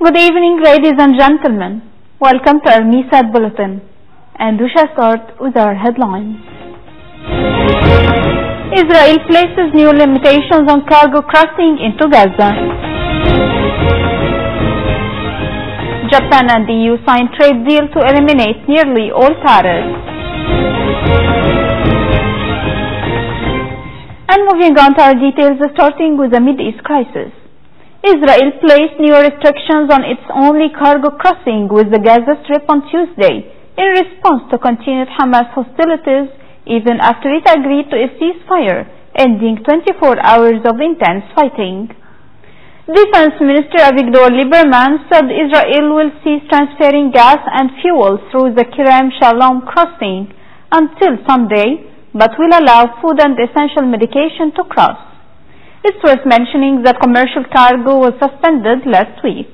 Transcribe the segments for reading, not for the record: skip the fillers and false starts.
Good evening, ladies and gentlemen. Welcome to our MISAT Bulletin, and we shall start with our headlines. Israel places new limitations on cargo crossing into Gaza. Japan and the EU signed trade deal to eliminate nearly all tariffs. And moving on to our details, starting with the Mideast crisis. Israel placed new restrictions on its only cargo crossing with the Gaza Strip on Tuesday in response to continued Hamas hostilities, even after it agreed to a ceasefire ending 24 hours of intense fighting. Defense Minister Avigdor Lieberman said Israel will cease transferring gas and fuel through the Kerem Shalom crossing until Sunday, but will allow food and essential medication to cross. It's worth mentioning that commercial cargo was suspended last week.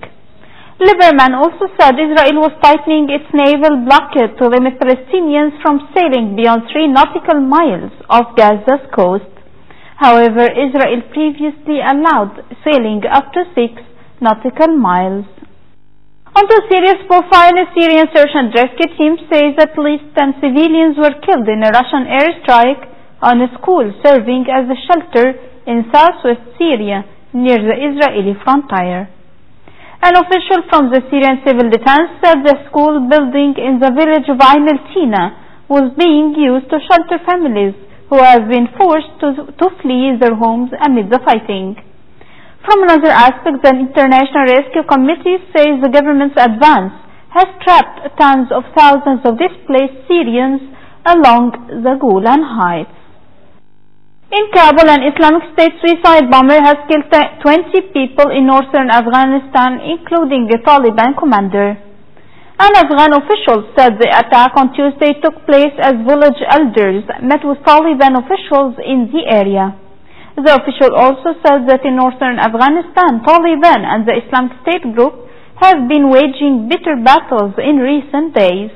Lieberman also said Israel was tightening its naval blockade to limit Palestinians from sailing beyond 3 nautical miles off Gaza's coast. However, Israel previously allowed sailing up to 6 nautical miles. On to Syria's profile, a Syrian search and rescue team says at least 10 civilians were killed in a Russian airstrike on a school serving as a shelter in southwest Syria near the Israeli frontier. An official from the Syrian Civil Defense said the school building in the village of Ain el-Tina was being used to shelter families who have been forced to flee their homes amid the fighting. From another aspect, the International Rescue Committee says the government's advance has trapped tens of thousands of displaced Syrians along the Golan Heights. In Kabul, an Islamic State suicide bomber has killed 20 people in northern Afghanistan, including a Taliban commander. An Afghan official said the attack on Tuesday took place as village elders met with Taliban officials in the area. The official also said that in northern Afghanistan, Taliban and the Islamic State group have been waging bitter battles in recent days.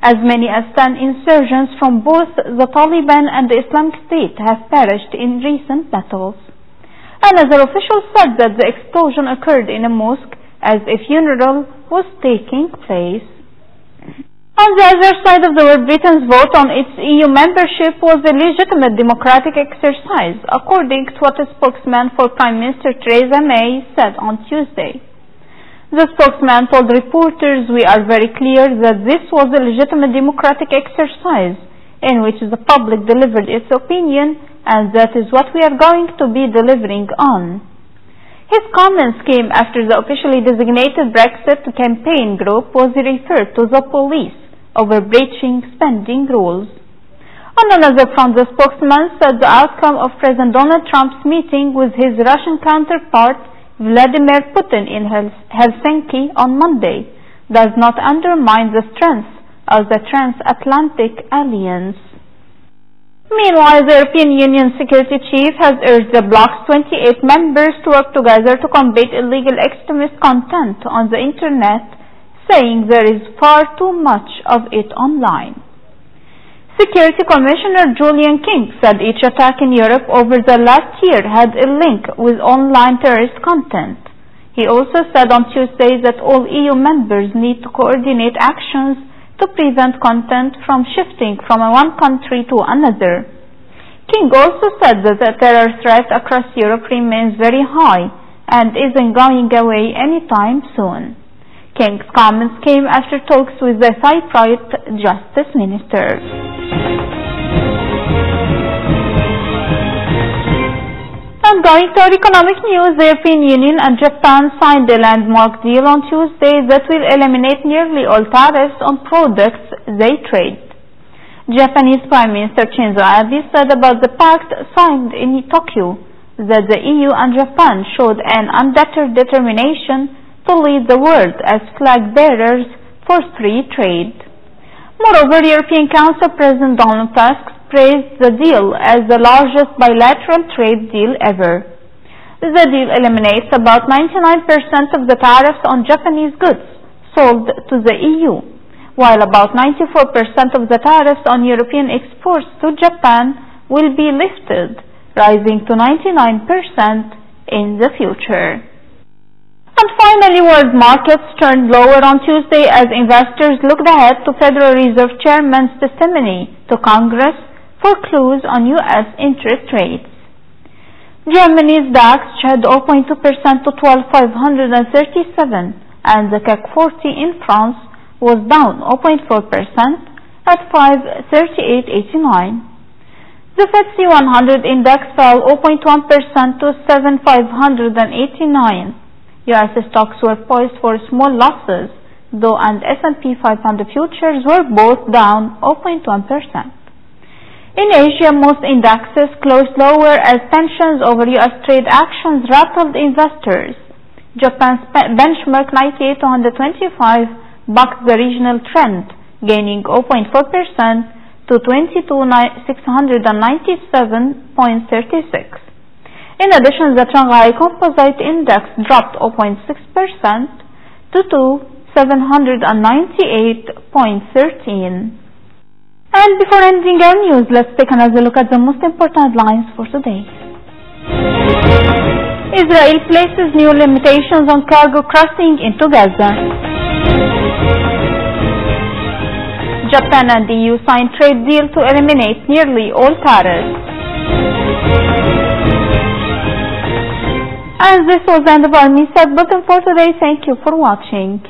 As many as 10 insurgents from both the Taliban and the Islamic State have perished in recent battles. Another official said that the explosion occurred in a mosque as a funeral was taking place. On the other side of the world, Britain's vote on its EU membership was a legitimate democratic exercise, according to what a spokesman for Prime Minister Theresa May said on Tuesday. The spokesman told reporters, "We are very clear that this was a legitimate democratic exercise in which the public delivered its opinion, and that is what we are going to be delivering on." His comments came after the officially designated Brexit campaign group was referred to the police over breaching spending rules. On another front, the spokesman said the outcome of President Donald Trump's meeting with his Russian counterpart Vladimir Putin in Helsinki on Monday does not undermine the strength of the transatlantic alliance. Meanwhile, the European Union Security Chief has urged the bloc's 28 members to work together to combat illegal extremist content on the Internet, saying there is far too much of it online. Security Commissioner Julian King said each attack in Europe over the last year had a link with online terrorist content. He also said on Tuesday that all EU members need to coordinate actions to prevent content from shifting from one country to another. King also said that the terror threat across Europe remains very high and isn't going away anytime soon. King's comments came after talks with the Cypriot Justice Minister. And going to our economic news, the European Union and Japan signed a landmark deal on Tuesday that will eliminate nearly all tariffs on products they trade. Japanese Prime Minister Shinzo Abe said about the pact signed in Tokyo that the EU and Japan showed an undeterred determination to lead the world as flag bearers for free trade. Moreover, European Council President Donald Tusk praised the deal as the largest bilateral trade deal ever. The deal eliminates about 99% of the tariffs on Japanese goods sold to the EU, while about 94% of the tariffs on European exports to Japan will be lifted, rising to 99% in the future. And finally, world markets turned lower on Tuesday as investors looked ahead to Federal Reserve Chairman's testimony to Congress for clues on U.S. interest rates. Germany's DAX shed 0.2% to 12,537, and the CAC 40 in France was down 0.4% at 538.89. The FTSE 100 index fell 0.1% to 7,589. U.S. stocks were poised for small losses, though and S&P 500 futures were both down 0.1%. In Asia, most indexes closed lower as tensions over U.S. trade actions rattled investors. Japan's benchmark Nikkei 225 bucked the regional trend, gaining 0.4% to 22,697.36. In addition, the Shanghai Composite Index dropped 0.6% to 798.13. And before ending our news, let's take another look at the most important headlines for today. Israel places new limitations on cargo crossing into Gaza. Japan and the EU signed trade deal to eliminate nearly all tariffs. And this was the end of our news bulletin for today. Thank you for watching.